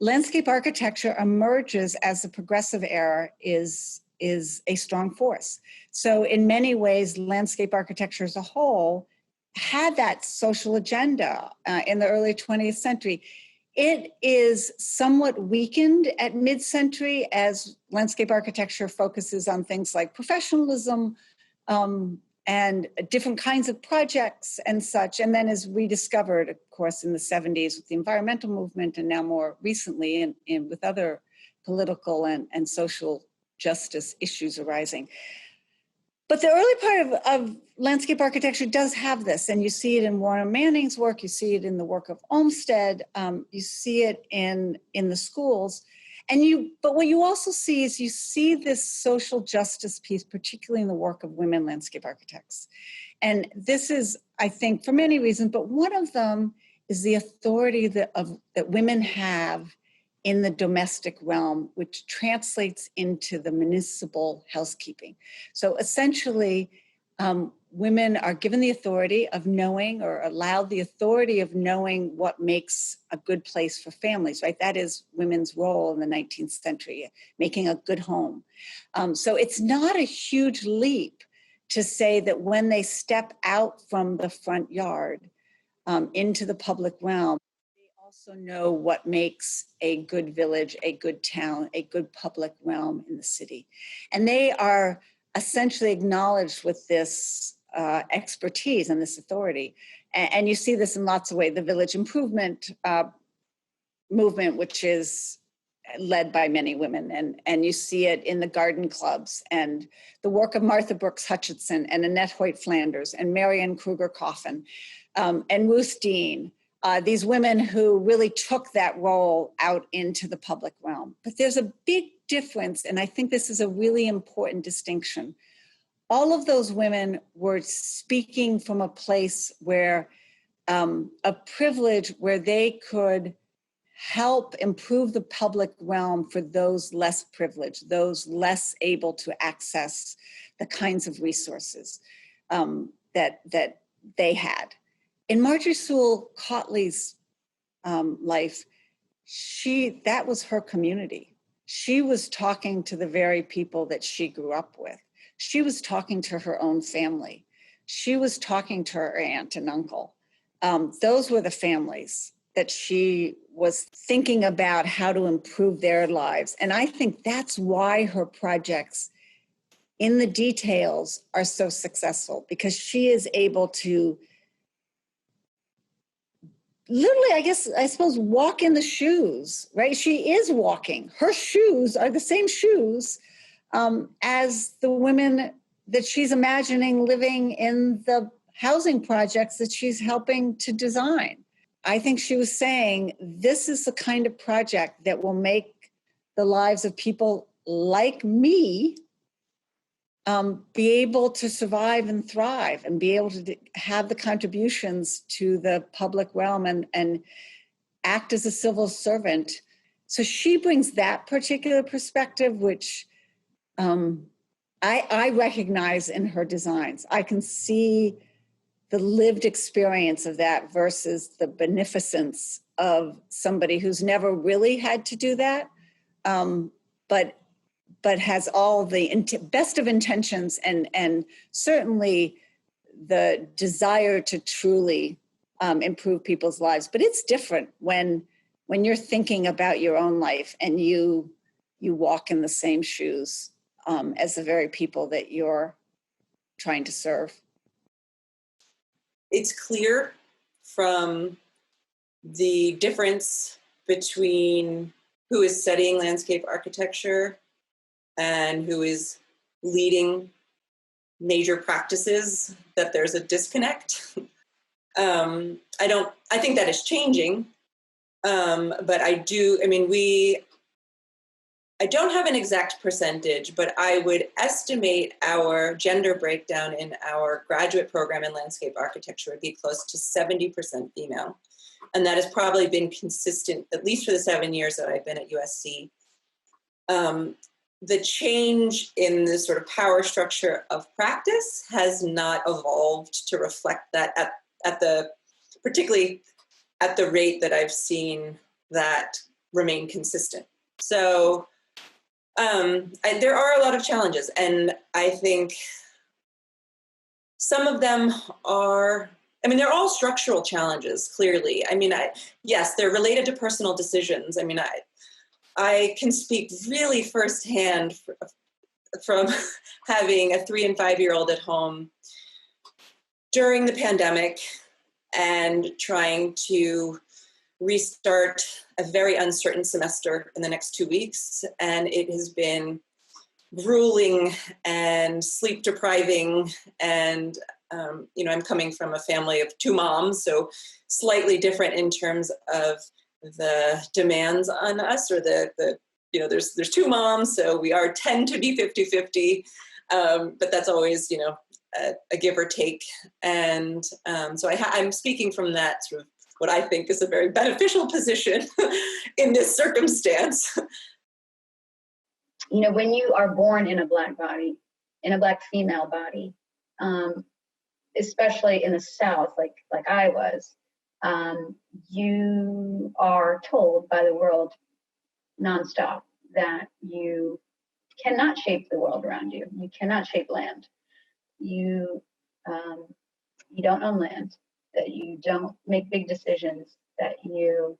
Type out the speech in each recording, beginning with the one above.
landscape architecture emerges as the progressive era is a strong force. So in many ways, landscape architecture as a whole had that social agenda in the early 20th century. It is somewhat weakened at mid-century as landscape architecture focuses on things like professionalism and different kinds of projects and such, and then is rediscovered, of course, in the 70s with the environmental movement, and now more recently with other political and social justice issues arising. But the early part of landscape architecture does have this, and you see it in Warner Manning's work, you see it in the work of Olmsted, you see it in the schools. But what you also see is you see this social justice piece, particularly in the work of women landscape architects. And this is, I think, for many reasons, but one of them is the authority that women have in the domestic realm, which translates into the municipal housekeeping. So essentially, women are given the authority of knowing, or allowed the authority of knowing, what makes a good place for families, right? That is women's role in the 19th century, making a good home. So it's not a huge leap to say that when they step out from the front yard into the public realm, also know what makes a good village, a good town, a good public realm in the city. And they are essentially acknowledged with this expertise and this authority. And you see this in lots of ways. The village improvement movement, which is led by many women, and you see it in the garden clubs and the work of Martha Brooks Hutchinson and Annette Hoyt Flanders and Marian Kruger Coffin and Ruth Dean. These women who really took that role out into the public realm. But there's a big difference, and I think this is a really important distinction. All of those women were speaking from a place where, a privilege where they could help improve the public realm for those less privileged, those less able to access the kinds of resources that they had. In Marjorie Sewell Cotley's life, that was her community. She was talking to the very people that she grew up with. She was talking to her own family. She was talking to her aunt and uncle. Those were the families that she was thinking about how to improve their lives. And I think that's why her projects in the details are so successful, because she is able to literally, I suppose, walk in the shoes, right? She is walking. Her shoes are the same shoes as the women that she's imagining living in the housing projects that she's helping to design. I think she was saying, this is the kind of project that will make the lives of people like me be able to survive and thrive and be able to have the contributions to the public realm and act as a civil servant. So she brings that particular perspective, which I recognize in her designs. I can see the lived experience of that versus the beneficence of somebody who's never really had to do that, but has all the best of intentions and certainly the desire to truly improve people's lives. But it's different when you're thinking about your own life and you walk in the same shoes as the very people that you're trying to serve. It's clear from the difference between who is studying landscape architecture and who is leading major practices that there's a disconnect. I think that is changing, but I don't have an exact percentage, but I would estimate our gender breakdown in our graduate program in landscape architecture would be close to 70% female. And that has probably been consistent, at least for the 7 years that I've been at USC. The change in the sort of power structure of practice has not evolved to reflect that particularly at the rate that I've seen that remain consistent. So there are a lot of challenges, and I think some of them are, I mean, they're all structural challenges, clearly. I mean, yes, they're related to personal decisions. I mean, I can speak really firsthand from having a 3 and 5 year old at home during the pandemic and trying to restart a very uncertain semester in the next 2 weeks. And it has been grueling and sleep depriving. And, I'm coming from a family of 2 moms, so slightly different in terms of the demands on us, or there's 2 moms, so we tend to be 50-50, but that's always, a give or take. And so I'm speaking from that sort of what I think is a very beneficial position in this circumstance. When you are born in a Black body, in a Black female body, especially in the South, like I was, you are told by the world nonstop that you cannot shape the world around you. You cannot shape land. You don't own land. That you don't make big decisions. That you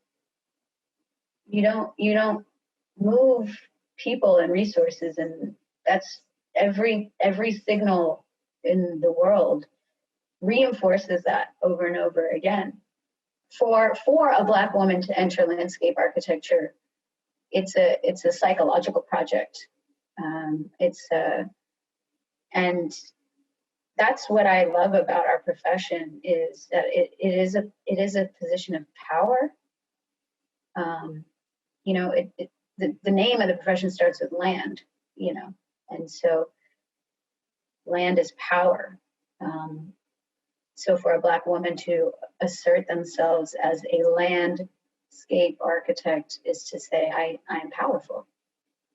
don't move people and resources, and that's every signal in the world reinforces that over and over again. For a Black woman to enter landscape architecture, it's a psychological project. And that's what I love about our profession, is that it is a position of power. The name of the profession starts with land, and so land is power. So for a Black woman to assert themselves as a landscape architect is to say, I am powerful.